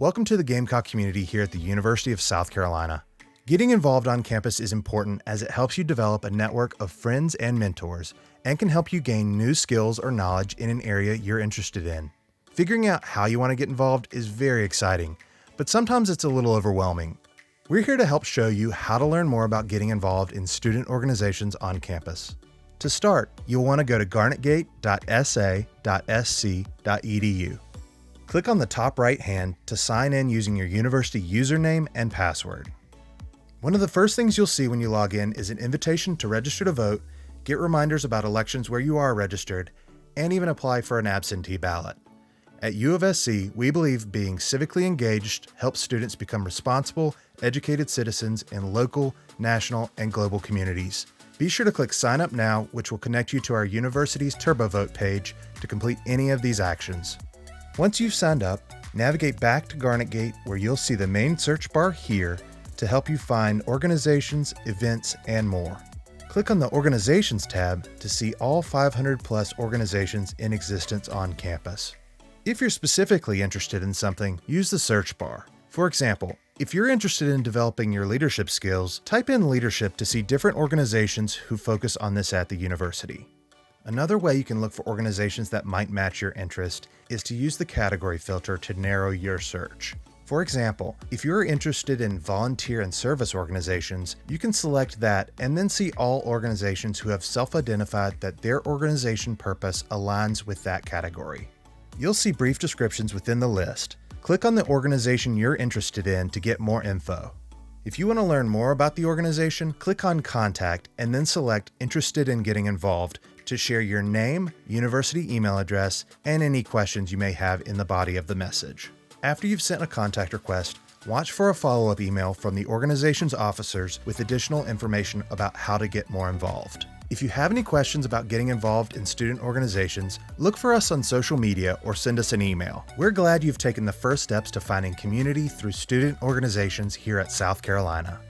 Welcome to the Gamecock community here at the University of South Carolina. Getting involved on campus is important as it helps you develop a network of friends and mentors and can help you gain new skills or knowledge in an area you're interested in. Figuring out how you want to get involved is very exciting, but sometimes it's a little overwhelming. We're here to help show you how to learn more about getting involved in student organizations on campus. To start, you'll want to go to garnetgate.sa.sc.edu. Click on the top right hand to sign in using your university username and password. One of the first things you'll see when you log in is an invitation to register to vote, get reminders about elections where you are registered, and even apply for an absentee ballot. At UofSC, we believe being civically engaged helps students become responsible, educated citizens in local, national, and global communities. Be sure to click Sign Up Now, which will connect you to our university's TurboVote page to complete any of these actions. Once you've signed up, navigate back to GarnetGate where you'll see the main search bar here to help you find organizations, events, and more. Click on the Organizations tab to see all 500 plus organizations in existence on campus. If you're specifically interested in something, use the search bar. For example, if you're interested in developing your leadership skills, type in leadership to see different organizations who focus on this at the university. Another way you can look for organizations that might match your interest is to use the category filter to narrow your search. For example, if you're interested in volunteer and service organizations, you can select that and then see all organizations who have self-identified that their organization purpose aligns with that category. You'll see brief descriptions within the list. Click on the organization you're interested in to get more info. If you want to learn more about the organization, click on Contact and then select Interested in Getting Involved to share your name, university email address, and any questions you may have in the body of the message. After you've sent a contact request, watch for a follow-up email from the organization's officers with additional information about how to get more involved. If you have any questions about getting involved in student organizations, look for us on social media or send us an email. We're glad you've taken the first steps to finding community through student organizations here at South Carolina.